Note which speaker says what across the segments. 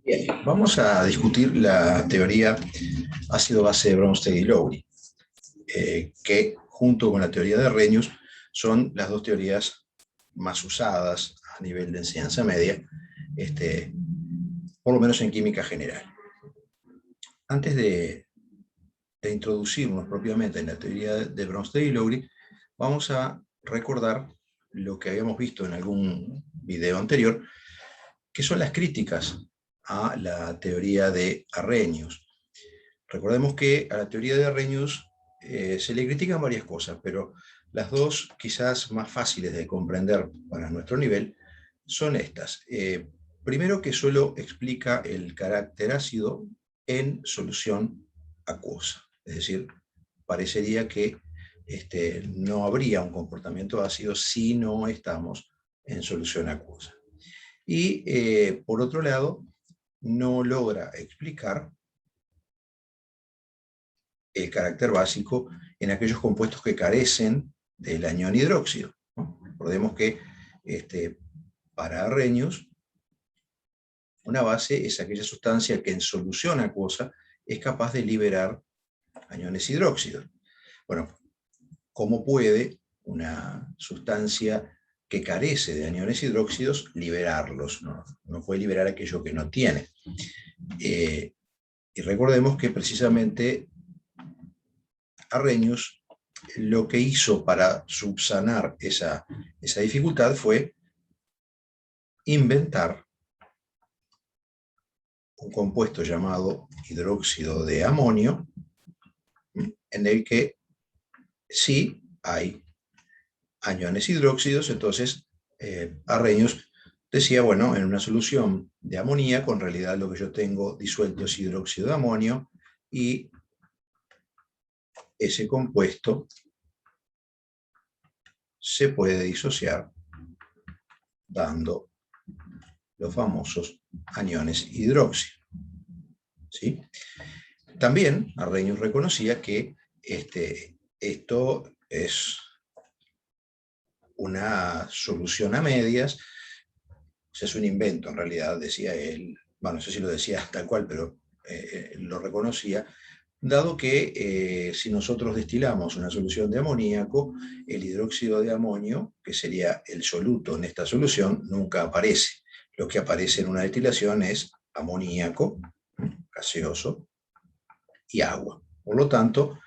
Speaker 1: Bien, vamos a discutir la teoría ácido-base de Bronsted y Lowry, que junto con la teoría de Arrhenius son las dos teorías más usadas a nivel de enseñanza media, por lo menos en química general. Antes de introducirnos propiamente en la teoría de Bronsted y Lowry, vamos a recordar lo que habíamos visto en algún video anterior, que son las críticas a la teoría de Arrhenius. Recordemos que a la teoría de Arrhenius se le critican varias cosas, pero las dos quizás más fáciles de comprender para nuestro nivel son estas. Primero, que solo explica el carácter ácido en solución acuosa. Es decir, parecería que no habría un comportamiento ácido si no estamos en solución acuosa. Y por otro lado, no logra explicar el carácter básico en aquellos compuestos que carecen del anión hidróxido, ¿no? Recordemos que para Arrhenius, una base es aquella sustancia que en solución acuosa es capaz de liberar aniones hidróxidos. Bueno, ¿cómo puede una sustancia que carece de aniones hidróxidos liberarlos? No puede liberar aquello que no tiene. Y recordemos que precisamente Arrhenius lo que hizo para subsanar esa dificultad fue inventar un compuesto llamado hidróxido de amonio, en el que sí hay aniones hidróxidos. Entonces Arrhenius decía, bueno, en una solución de amoníaco, en realidad lo que yo tengo disuelto es hidróxido de amonio, y ese compuesto se puede disociar dando los famosos aniones hidróxido. ¿Sí? También Arrhenius reconocía que esto es una solución a medias, o sea, es un invento en realidad, decía él. Bueno, no sé si lo decía tal cual, pero lo reconocía, dado que si nosotros destilamos una solución de amoníaco, el hidróxido de amonio, que sería el soluto en esta solución, nunca aparece. Lo que aparece en una destilación es amoníaco gaseoso y agua. Por lo tanto,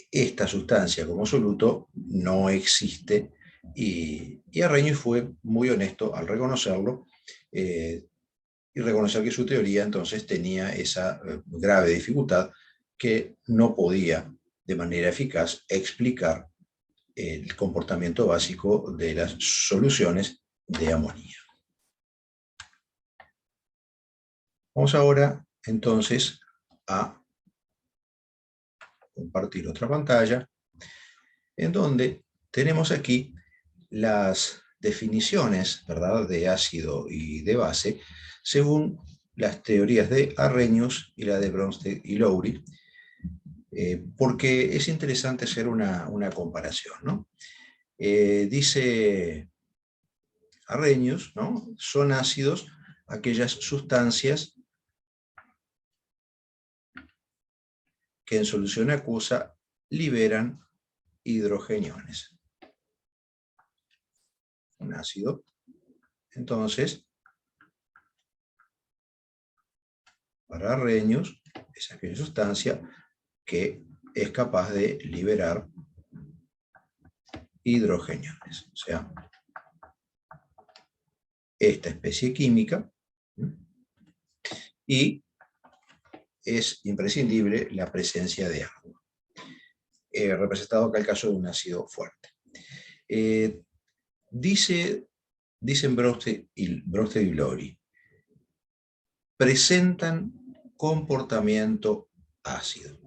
Speaker 1: esta sustancia como soluto no existe, y Arrhenius fue muy honesto al reconocerlo, y reconocer que su teoría entonces tenía esa grave dificultad, que no podía de manera eficaz explicar el comportamiento básico de las soluciones de amonía. Vamos ahora entonces a compartir otra pantalla, en donde tenemos aquí las definiciones, ¿verdad?, de ácido y de base, según las teorías de Arrhenius y la de Bronsted y Lowry, porque es interesante hacer una comparación, ¿no? Dice Arrhenius, ¿no?, son ácidos aquellas sustancias que en solución acuosa liberan hidrogeniones. Un ácido, entonces, para Arrhenius, es aquella sustancia que es capaz de liberar hidrogeniones. O sea, esta especie química, y es imprescindible la presencia de agua, representado acá el caso de un ácido fuerte. Dicen Bronsted y Lowry, presentan comportamiento ácido.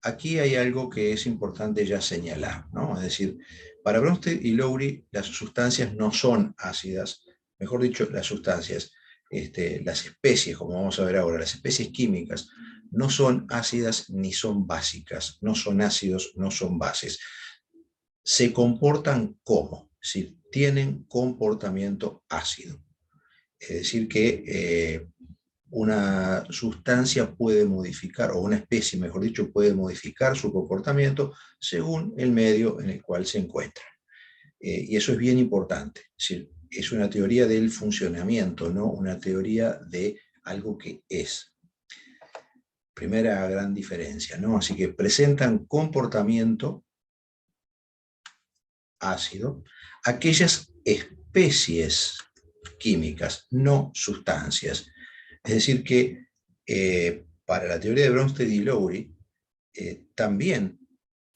Speaker 1: Aquí hay algo que es importante ya señalar, ¿no? Es decir, para Bronsted y Lowry las sustancias no son ácidas, mejor dicho, las sustancias, las especies, como vamos a ver ahora, las especies químicas, no son ácidas ni son básicas, no son ácidos, no son bases. Se comportan como, es decir, tienen comportamiento ácido. Es decir, que una sustancia puede modificar, o una especie, mejor dicho, puede modificar su comportamiento según el medio en el cual se encuentra. Y eso es bien importante. Es decir, es una teoría del funcionamiento, no una teoría de algo que es. Primera gran diferencia, ¿no? Así que presentan comportamiento ácido aquellas especies químicas, no sustancias. Es decir que para la teoría de Bronsted y Lowry también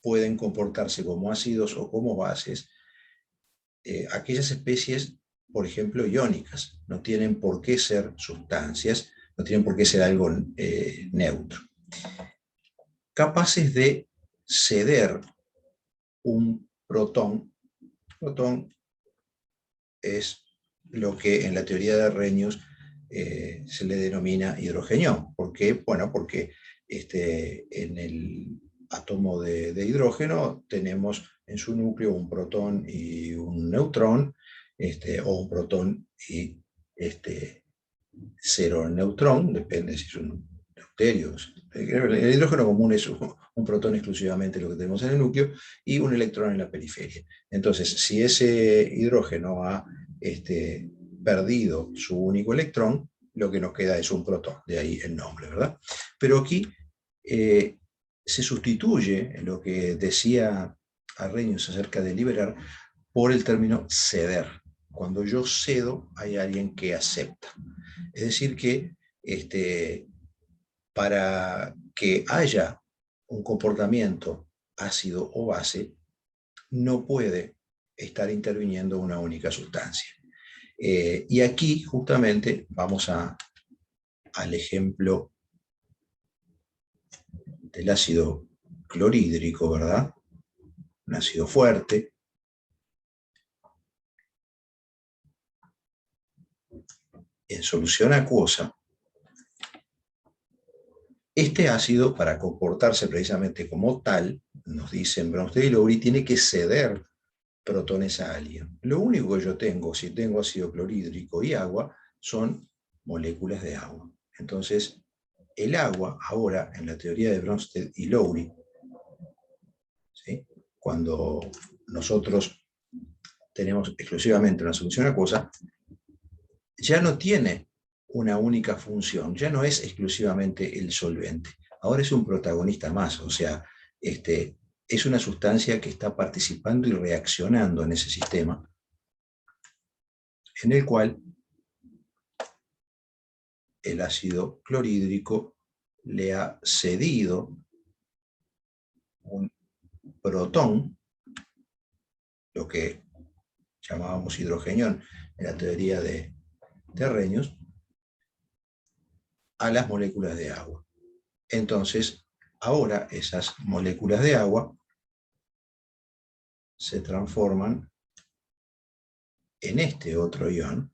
Speaker 1: pueden comportarse como ácidos o como bases aquellas especies, por ejemplo, iónicas. No tienen por qué ser sustancias, no tienen por qué ser algo neutro. Capaces de ceder un protón. Protón es lo que en la teoría de Arrhenius se le denomina hidrogenión. ¿Por qué? Bueno, porque en el átomo de hidrógeno tenemos en su núcleo un protón y un neutrón, o un protón y cero neutrón, depende si es un deuterio. El hidrógeno común es un protón exclusivamente lo que tenemos en el núcleo y un electrón en la periferia. Entonces, si ese hidrógeno ha perdido su único electrón, lo que nos queda es un protón, de ahí el nombre, ¿verdad? Pero aquí se sustituye lo que decía Arrhenius acerca de liberar por el término ceder. Cuando yo cedo, hay alguien que acepta. Es decir que para que haya un comportamiento ácido o base, no puede estar interviniendo una única sustancia. Y aquí justamente vamos al ejemplo del ácido clorhídrico, ¿verdad? Un ácido fuerte. En solución acuosa, este ácido, para comportarse precisamente como tal, nos dicen Bronsted y Lowry, tiene que ceder protones a alguien. Lo único que yo tengo, si tengo ácido clorhídrico y agua, son moléculas de agua. Entonces, el agua, ahora, en la teoría de Bronsted y Lowry, ¿sí? Cuando nosotros tenemos exclusivamente una solución acuosa, ya no tiene una única función, ya no es exclusivamente el solvente, ahora es un protagonista más, o sea, es una sustancia que está participando y reaccionando en ese sistema, en el cual el ácido clorhídrico le ha cedido un protón, lo que llamábamos hidrogenión en la teoría de Arrhenius, a las moléculas de agua. Entonces, ahora esas moléculas de agua se transforman en este otro ion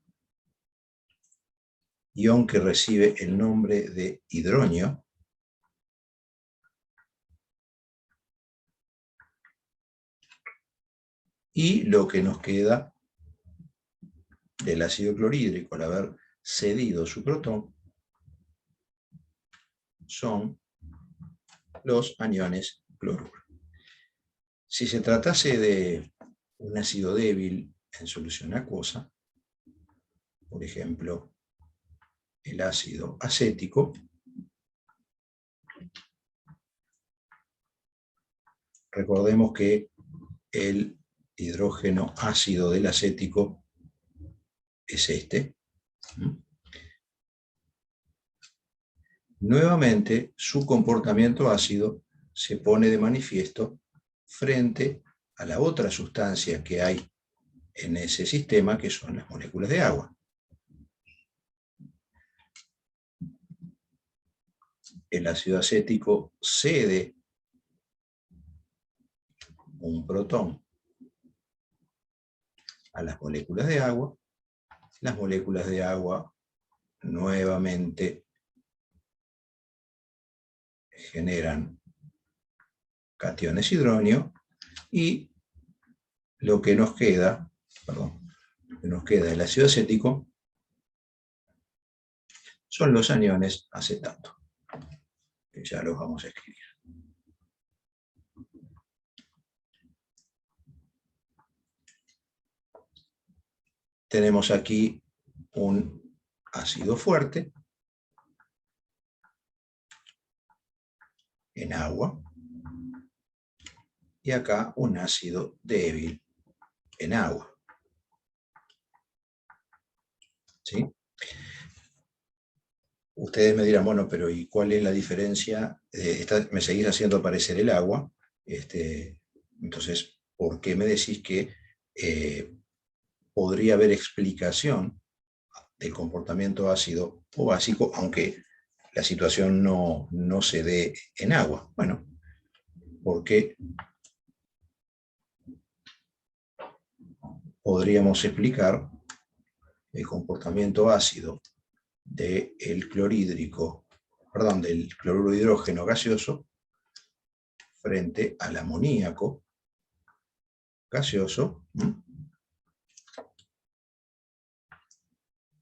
Speaker 1: que recibe el nombre de hidronio, y lo que nos queda del ácido clorhídrico al haber cedido su protón son los aniones cloruro. Si se tratase de un ácido débil en solución acuosa, por ejemplo, el ácido acético, recordemos que el hidrógeno ácido del acético es este. Nuevamente, su comportamiento ácido se pone de manifiesto frente a la otra sustancia que hay en ese sistema, que son las moléculas de agua. El ácido acético cede un protón a las moléculas de agua. Las moléculas de agua nuevamente generan cationes hidronio y lo que nos queda, perdón, que nos queda del ácido acético son los aniones acetato, que ya los vamos a escribir. Tenemos aquí un ácido fuerte en agua y acá un ácido débil en agua. ¿Sí? Ustedes me dirán, bueno, pero ¿y cuál es la diferencia? Me seguís haciendo aparecer el agua. Entonces, ¿por qué me decís que podría haber explicación del comportamiento ácido o básico, aunque la situación no se dé en agua? Bueno, porque podríamos explicar el comportamiento ácido del clorhídrico, perdón, del cloruro de hidrógeno gaseoso frente al amoníaco gaseoso,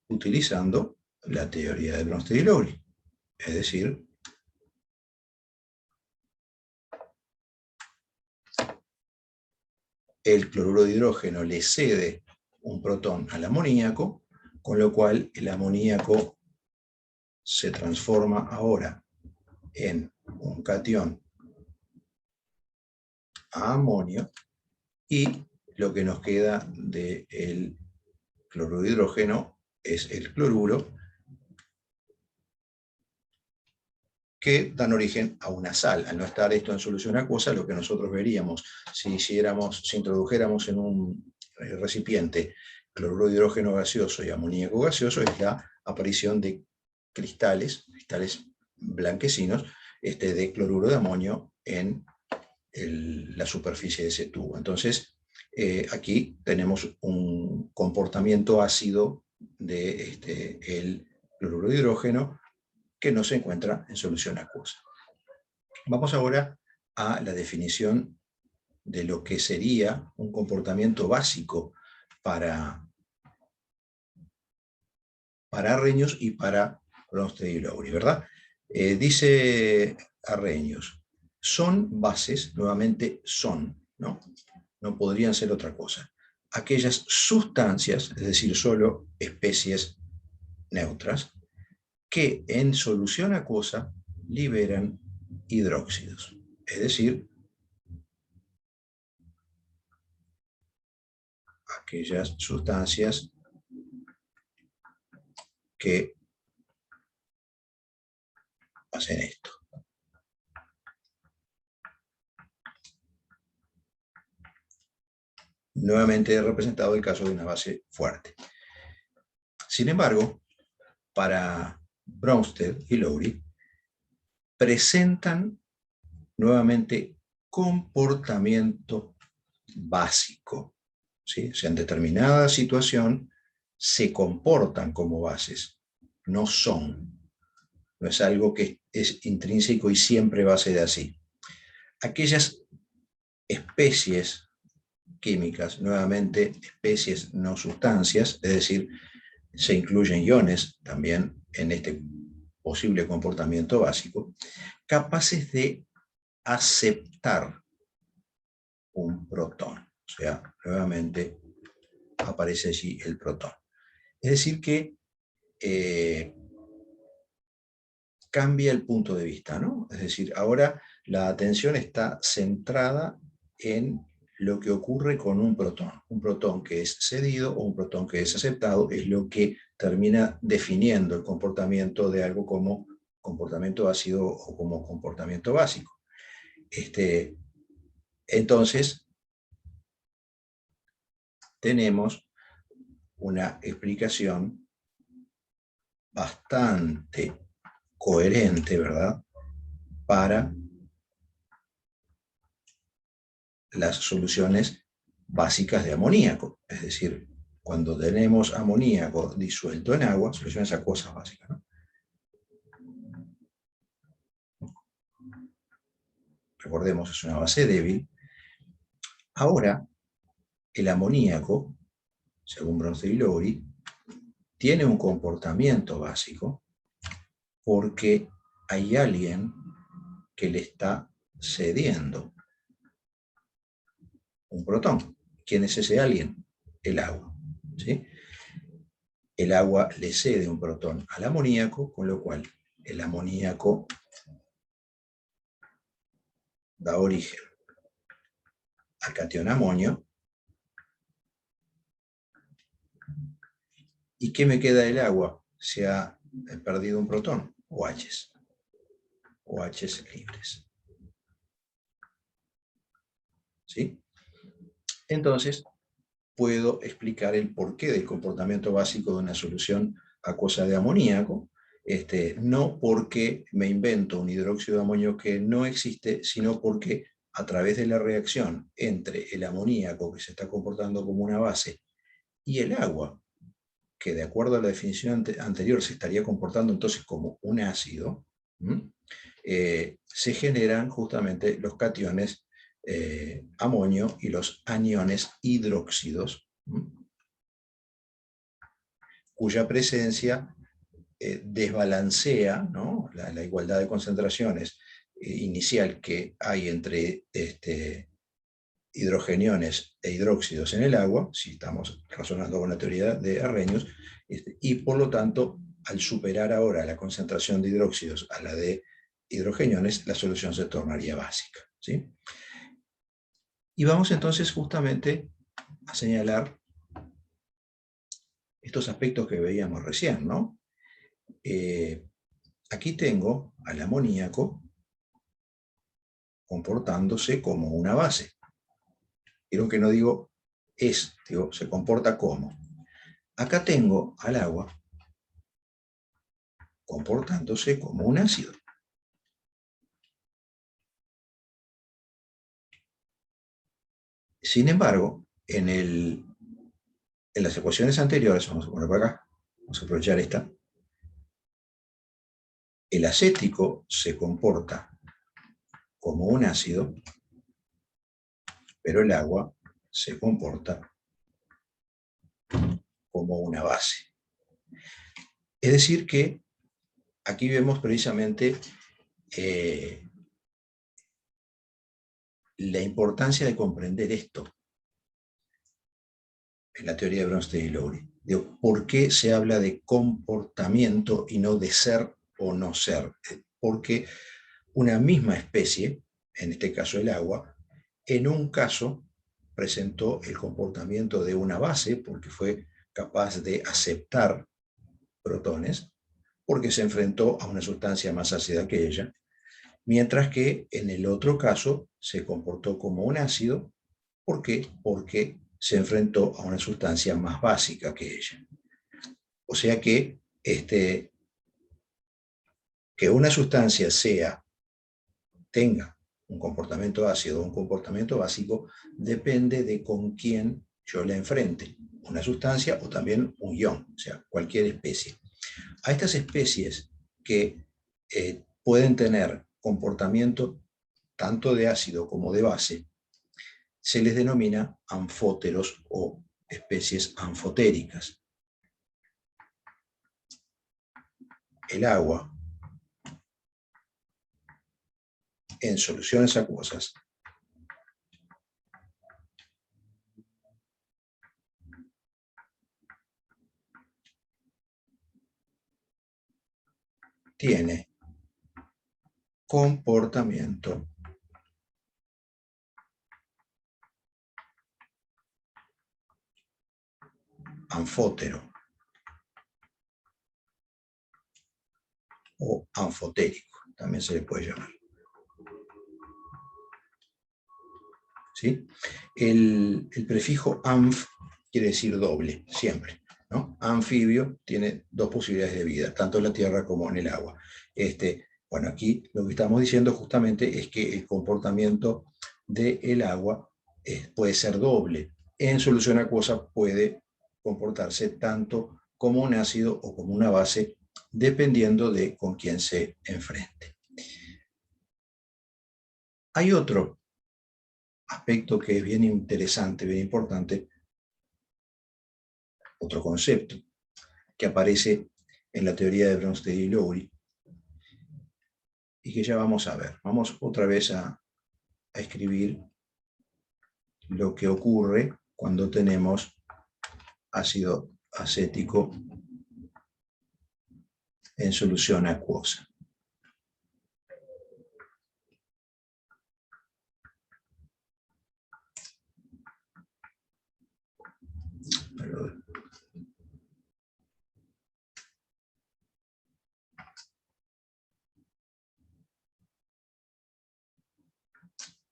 Speaker 1: utilizando la teoría de Bronsted y Lowry. Es decir, el cloruro de hidrógeno le cede un protón al amoníaco, con lo cual el amoníaco se transforma ahora en un catión a amonio, y lo que nos queda del cloruro de hidrógeno es el cloruro, que dan origen a una sal. Al no estar esto en solución acuosa, lo que nosotros veríamos si introdujéramos en un recipiente cloruro de hidrógeno gaseoso y amoníaco gaseoso, es la aparición de cristales blanquecinos de cloruro de amonio en la superficie de ese tubo. Entonces, aquí tenemos un comportamiento ácido del cloruro de hidrógeno que no se encuentra en solución acuosa. Vamos ahora a la definición de lo que sería un comportamiento básico para Arrhenius y para Bronsted y Lowry, ¿verdad? Dice Arrhenius, son bases, nuevamente son, ¿no? No podrían ser otra cosa. Aquellas sustancias, es decir, solo especies neutras, que en solución acuosa liberan hidróxidos. Es decir, aquellas sustancias que hacen esto. Nuevamente he representado el caso de una base fuerte. Sin embargo, para Bronsted y Lowry, presentan nuevamente comportamiento básico. ¿Sí? O sea, en determinada situación se comportan como bases, no son. No es algo que es intrínseco y siempre va a ser así. Aquellas especies químicas, nuevamente especies no sustancias, es decir, se incluyen iones también en este posible comportamiento básico, capaces de aceptar un protón. O sea, nuevamente aparece allí el protón. Es decir que cambia el punto de vista, ¿no? Es decir, ahora la atención está centrada en lo que ocurre con un protón. Un protón que es cedido o un protón que es aceptado es lo que termina definiendo el comportamiento de algo como comportamiento ácido o como comportamiento básico. Entonces, tenemos una explicación bastante coherente, ¿verdad?, para las soluciones básicas de amoníaco. Es decir, cuando tenemos amoníaco disuelto en agua, soluciones acuosas básicas, ¿no? Recordemos, es una base débil. Ahora, el amoníaco según Bronsted y Lowry, tiene un comportamiento básico porque hay alguien que le está cediendo un protón. ¿Quién es ese alguien? El agua. ¿Sí? El agua le cede un protón al amoníaco, con lo cual el amoníaco da origen al catión amonio. ¿Y qué me queda del agua? Se ha perdido un protón, OHs, OHs libres. ¿Sí? Entonces, puedo explicar el porqué del comportamiento básico de una solución acuosa de amoníaco, no porque me invento un hidróxido de amonio que no existe, sino porque a través de la reacción entre el amoníaco, que se está comportando como una base, y el agua, que de acuerdo a la definición anterior se estaría comportando entonces como un ácido, se generan justamente los cationes amonio y los aniones hidróxidos, cuya presencia desbalancea, ¿no?, la igualdad de concentraciones inicial que hay entre hidrogeniones e hidróxidos en el agua, si estamos razonando con la teoría de Arrhenius, y por lo tanto, al superar ahora la concentración de hidróxidos a la de hidrogeniones, la solución se tornaría básica. ¿Sí? Y vamos entonces justamente a señalar estos aspectos que veíamos recién, ¿no? Aquí tengo al amoníaco comportándose como una base. Quiero que no digo es, digo, se comporta como. Acá tengo al agua comportándose como un ácido. Sin embargo, en las ecuaciones anteriores, vamos a poner para acá, vamos a aprovechar esta, el acético se comporta como un ácido, pero el agua se comporta como una base. Es decir que aquí vemos precisamente la importancia de comprender esto en la teoría de Bronsted y Lowry. ¿Por qué se habla de comportamiento y no de ser o no ser? Porque una misma especie, en este caso el agua, en un caso presentó el comportamiento de una base porque fue capaz de aceptar protones, porque se enfrentó a una sustancia más ácida que ella, mientras que en el otro caso se comportó como un ácido. ¿Por qué? Porque se enfrentó a una sustancia más básica que ella. O sea que, que una sustancia tenga un comportamiento ácido o un comportamiento básico depende de con quién yo la enfrente, una sustancia o también un ion, o sea, cualquier especie. A estas especies que pueden tener comportamiento tanto de ácido como de base, se les denomina anfóteros o especies anfotéricas. El agua en soluciones acuosas tiene comportamiento anfótero o anfotérico, también se le puede llamar. ¿Sí? El prefijo anf quiere decir doble, siempre, ¿no? Anfibio tiene dos posibilidades de vida, tanto en la tierra como en el agua. Bueno, aquí lo que estamos diciendo justamente es que el comportamiento del agua puede ser doble. En solución acuosa puede comportarse tanto como un ácido o como una base, dependiendo de con quién se enfrente. Hay otro aspecto que es bien interesante, bien importante, otro concepto que aparece en la teoría de Bronsted y Lowry, y que ya vamos a ver. Vamos otra vez a escribir lo que ocurre cuando tenemos ácido acético en solución acuosa.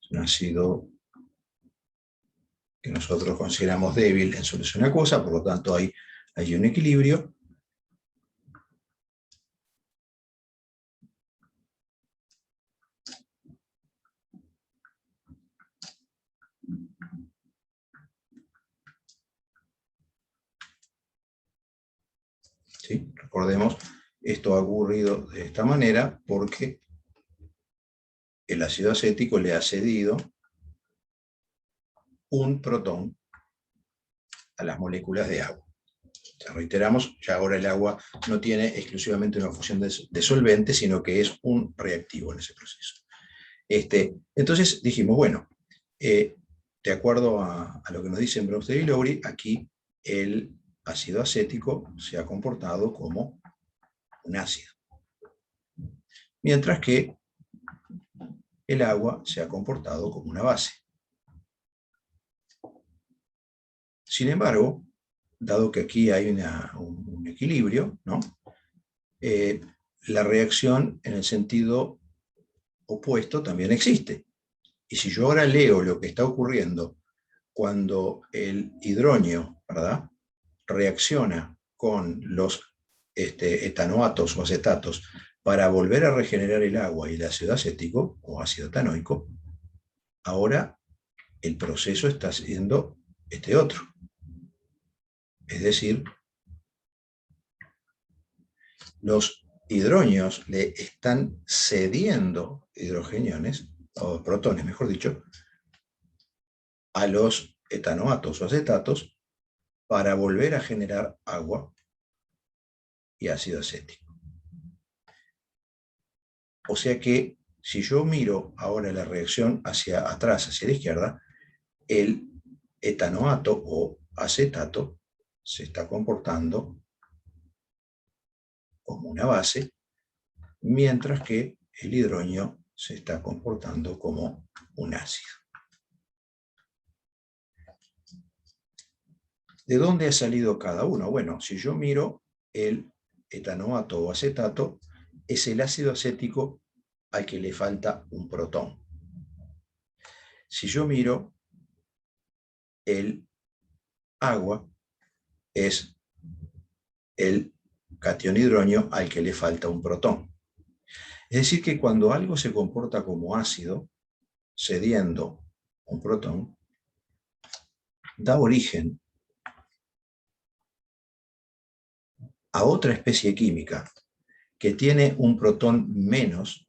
Speaker 1: Es un ácido que nosotros consideramos débil en solución acuosa, por lo tanto hay un equilibrio. ¿Sí? Recordemos, esto ha ocurrido de esta manera porque el ácido acético le ha cedido un protón a las moléculas de agua. Ya reiteramos, ya ahora el agua no tiene exclusivamente una función de solvente, sino que es un reactivo en ese proceso. Entonces dijimos, bueno, de acuerdo a lo que nos dicen Bronsted y Lowry, aquí el ácido acético se ha comportado como un ácido, mientras que el agua se ha comportado como una base. Sin embargo, dado que aquí hay un equilibrio, ¿no? La reacción en el sentido opuesto también existe. Y si yo ahora leo lo que está ocurriendo cuando el hidrógeno, ¿verdad?, reacciona con los etanoatos o acetatos para volver a regenerar el agua y el ácido acético o ácido etanoico, ahora el proceso está siendo este otro. Es decir, los hidrógenos le están cediendo hidrogeniones, o protones, mejor dicho, a los etanoatos o acetatos para volver a generar agua y ácido acético. O sea que si yo miro ahora la reacción hacia atrás, hacia la izquierda, el etanoato o acetato se está comportando como una base, mientras que el hidrógeno se está comportando como un ácido. ¿De dónde ha salido cada uno? Bueno, si yo miro el etanoato o acetato, es el ácido acético al que le falta un protón. Si yo miro el agua, es el catión hidrógeno al que le falta un protón. Es decir, que cuando algo se comporta como ácido, cediendo un protón, da origen a otra especie química que tiene un protón menos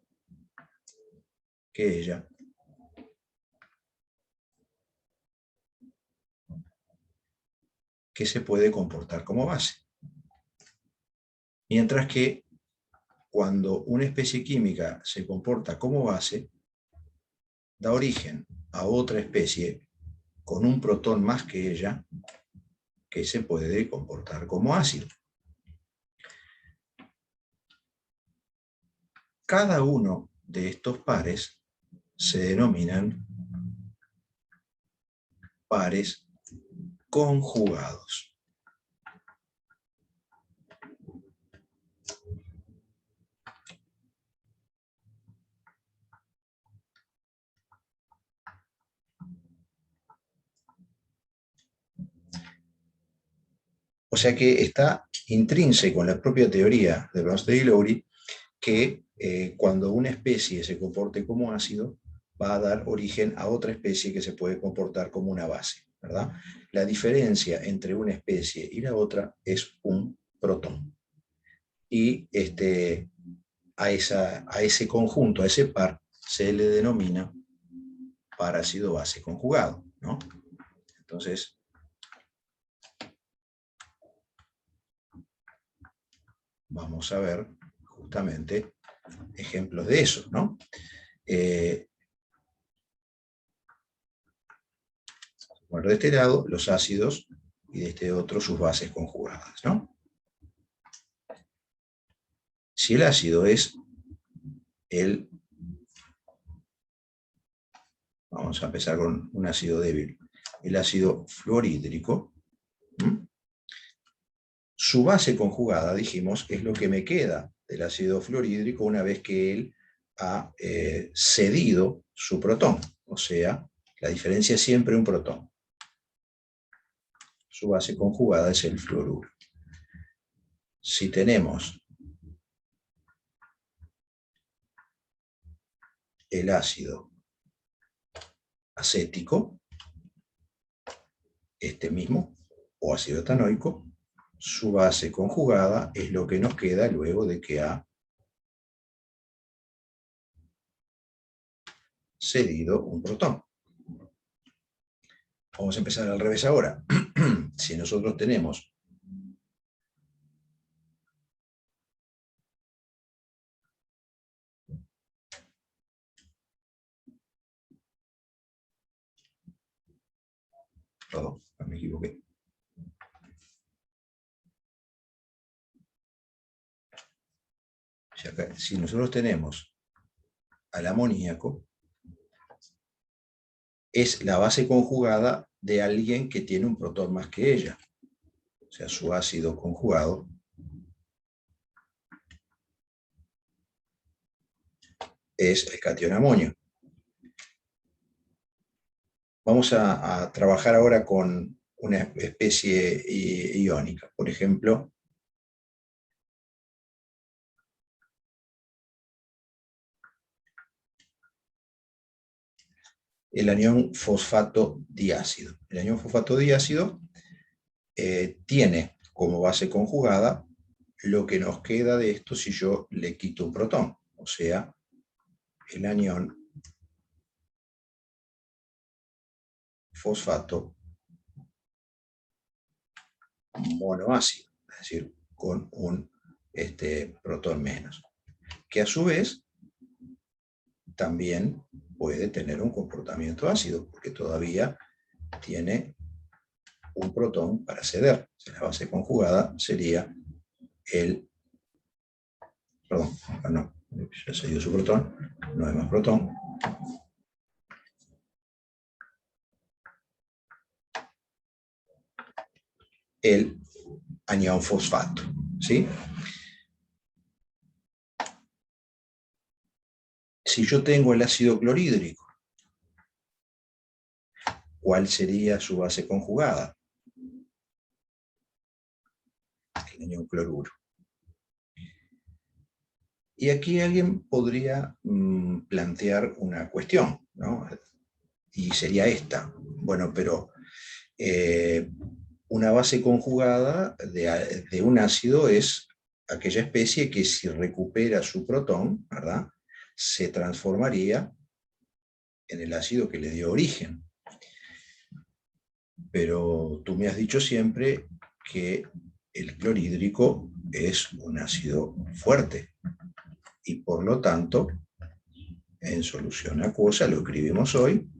Speaker 1: que ella, que se puede comportar como base. Mientras que cuando una especie química se comporta como base, da origen a otra especie con un protón más que ella, que se puede comportar como ácido. Cada uno de estos pares se denominan pares conjugados. O sea que está intrínseco en la propia teoría de Bronsted y Lowry que cuando una especie se comporte como ácido, va a dar origen a otra especie que se puede comportar como una base, ¿verdad? La diferencia entre una especie y la otra es un protón. Y a ese conjunto, a ese par, se le denomina par ácido-base conjugado, ¿no? Entonces, vamos a ver justamente ejemplos de eso, ¿no? Bueno, de este lado, los ácidos, y de este otro, sus bases conjugadas, ¿no? Si el ácido es vamos a empezar con un ácido débil, el ácido fluorhídrico, su base conjugada, dijimos, es lo que me queda del ácido fluorhídrico una vez que él ha cedido su protón, o sea, la diferencia es siempre un protón. Su base conjugada es el fluoruro. Si tenemos el ácido acético, este mismo, o ácido etanoico, su base conjugada es lo que nos queda luego de que ha cedido un protón. Vamos a empezar al revés ahora. Si nosotros tenemos perdón, me equivoqué. Si nosotros tenemos al amoníaco, es la base conjugada de alguien que tiene un protón más que ella. O sea, su ácido conjugado es el catión amonio. Vamos a trabajar ahora con una especie iónica. Por ejemplo, el anión fosfato diácido. El anión fosfato diácido tiene como base conjugada lo que nos queda de esto si yo le quito un protón, o sea, el anión fosfato monoácido, es decir, con un protón menos, que a su vez también puede tener un comportamiento ácido, porque todavía tiene un protón para ceder. La base conjugada sería perdón, no, ya se dio su protón, no hay más protón. El anión fosfato, ¿sí? Si yo tengo el ácido clorhídrico, ¿cuál sería su base conjugada? El anión cloruro. Y aquí alguien podría plantear una cuestión, ¿no? Y sería esta. Bueno, pero una base conjugada de un ácido es aquella especie que si recupera su protón, ¿verdad?, se transformaría en el ácido que le dio origen. Pero tú me has dicho siempre que el clorhídrico es un ácido fuerte y por lo tanto en solución acuosa, lo escribimos hoy,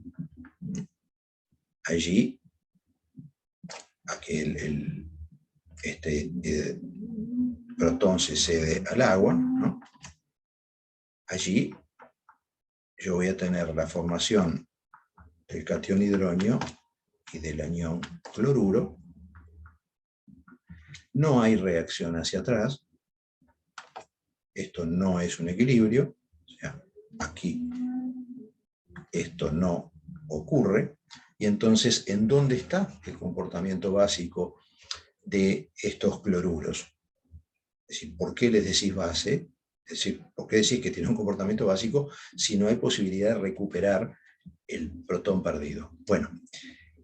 Speaker 1: allí aquel protón se cede al agua, ¿no? Allí yo voy a tener la formación del catión hidronio y del anión cloruro. No hay reacción hacia atrás. Esto no es un equilibrio. O sea, aquí esto no ocurre. Y entonces, ¿en dónde está el comportamiento básico de estos cloruros? Es decir, ¿por qué les decís base? Es decir, ¿por qué decís que tiene un comportamiento básico si no hay posibilidad de recuperar el protón perdido? Bueno,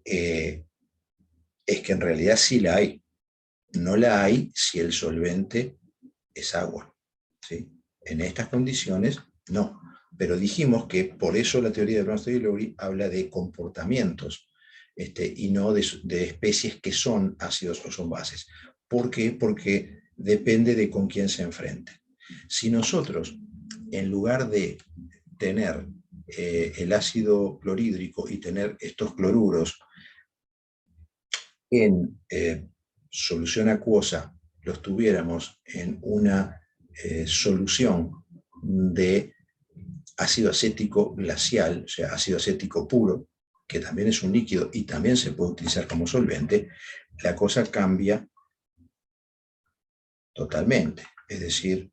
Speaker 1: es que en realidad sí la hay. No la hay si el solvente es agua, ¿sí? En estas condiciones, no. Pero dijimos que por eso la teoría de Bronsted y Lowry habla de comportamientos y no de especies que son ácidos o son bases. ¿Por qué? Porque depende de con quién se enfrente. Si nosotros, en lugar de tener el ácido clorhídrico y tener estos cloruros en solución acuosa, los tuviéramos en una solución de ácido acético glacial, o sea, ácido acético puro, que también es un líquido y también se puede utilizar como solvente, la cosa cambia totalmente. Es decir,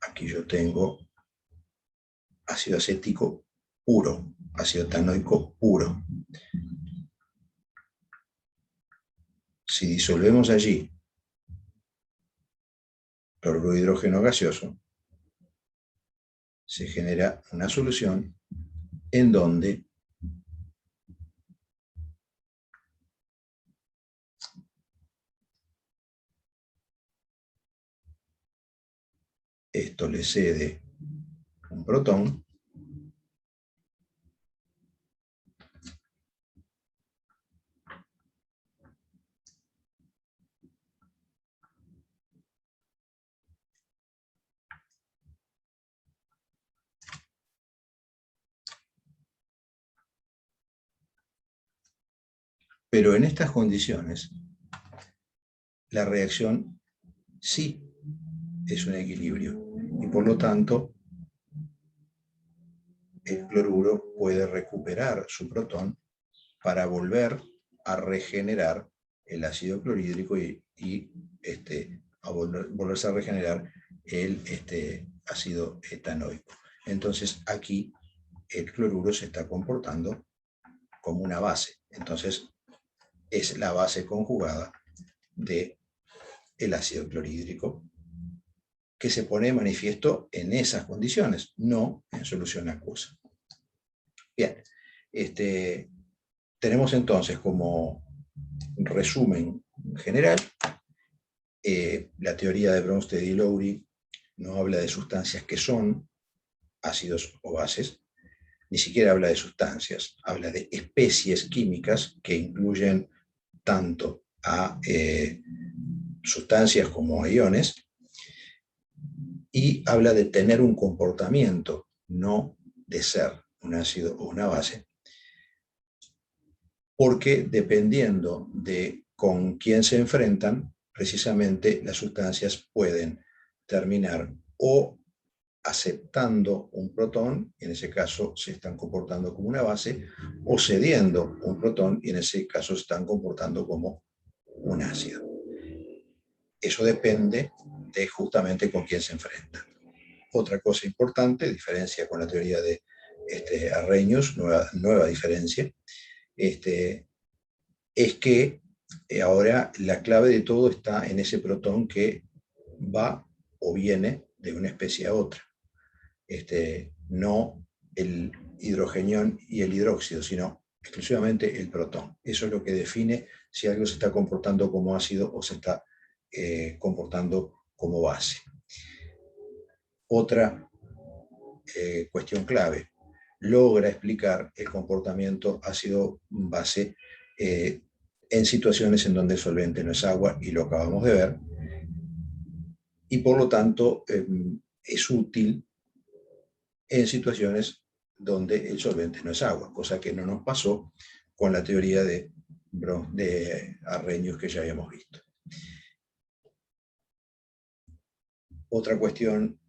Speaker 1: aquí yo tengo ácido acético puro, ácido tanoico puro. Si disolvemos allí cloruro de hidrógeno gaseoso, se genera una solución en donde esto le cede un protón pero en estas condiciones la reacción sí es un equilibrio y por lo tanto el cloruro puede recuperar su protón para volver a regenerar el ácido clorhídrico y a volverse a regenerar el ácido etanoico. Entonces aquí el cloruro se está comportando como una base. Entonces es la base conjugada del ácido clorhídrico que se pone de manifiesto en esas condiciones, no en solución acuosa. Bien, tenemos entonces como resumen general, la teoría de Bronsted y Lowry no habla de sustancias que son ácidos o bases, ni siquiera habla de sustancias, habla de especies químicas que incluyen tanto a sustancias como a iones, y habla de tener un comportamiento, no de ser un ácido o una base, porque dependiendo de con quién se enfrentan, precisamente las sustancias pueden terminar o aceptando un protón, y en ese caso se están comportando como una base, o cediendo un protón, y en ese caso se están comportando como un ácido. Eso depende de justamente con quién se enfrentan. Otra cosa importante, diferencia con la teoría de Arrhenius, nueva diferencia, es que ahora la clave de todo está en ese protón que va o viene de una especie a otra. No el hidrogenión y el hidróxido, sino exclusivamente el protón. Eso es lo que define si algo se está comportando como ácido o se está comportando como base. Otra cuestión clave, logra explicar el comportamiento ácido-base en situaciones en donde el solvente no es agua, y lo acabamos de ver, y por lo tanto es útil en situaciones donde el solvente no es agua, cosa que no nos pasó con la teoría de Arrhenius que ya habíamos visto. Otra cuestión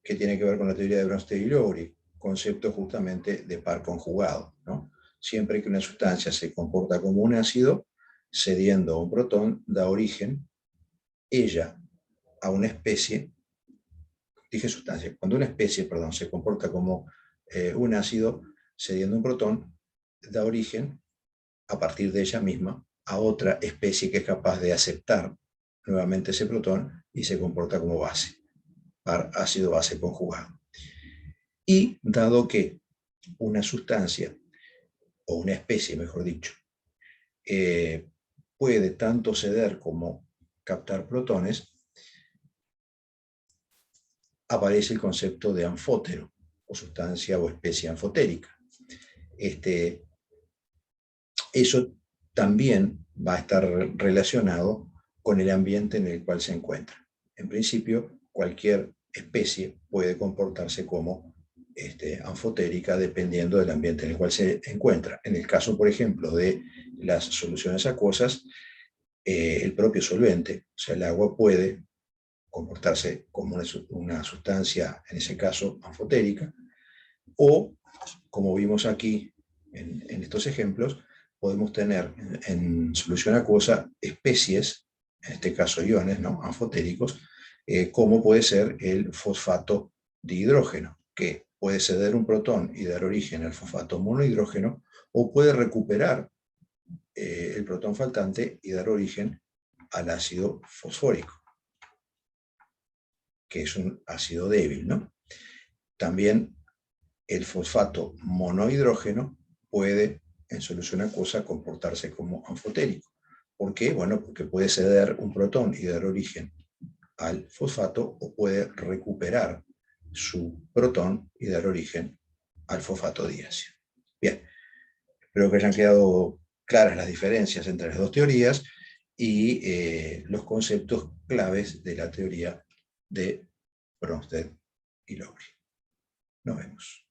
Speaker 1: que tiene que ver con la teoría de Bronsted y Lowry, concepto justamente de par conjugado, ¿no? Siempre que una sustancia se comporta como un ácido, cediendo a un protón, da origen ella a una especie, dije sustancia, cuando una especie, perdón, se comporta como un ácido, cediendo un protón, da origen a partir de ella misma a otra especie que es capaz de aceptar nuevamente ese protón y se comporta como base, par ácido-base conjugado. Y dado que una sustancia, o una especie mejor dicho, puede tanto ceder como captar protones, aparece el concepto de anfótero, o sustancia o especie anfotérica. Eso también va a estar relacionado con el ambiente en el cual se encuentra. En principio, cualquier especie puede comportarse como anfotérica dependiendo del ambiente en el cual se encuentra. En el caso, por ejemplo, de las soluciones acuosas, el propio solvente, o sea, el agua puede comportarse como una sustancia, en ese caso, anfotérica, o, como vimos aquí en estos ejemplos, podemos tener en solución acuosa especies, en este caso iones, ¿no?, anfotéricos, como puede ser el fosfato de hidrógeno, que puede ceder un protón y dar origen al fosfato monohidrógeno, o puede recuperar el protón faltante y dar origen al ácido fosfórico, que es un ácido débil, ¿no? También el fosfato monohidrógeno puede, en solución acuosa, comportarse como anfotérico. ¿Por qué? Bueno, porque puede ceder un protón y dar origen al fosfato, o puede recuperar su protón y dar origen al fosfato diácido. Bien, espero que hayan quedado claras las diferencias entre las dos teorías y los conceptos claves de la teoría de Bronsted y Lowry. Nos vemos.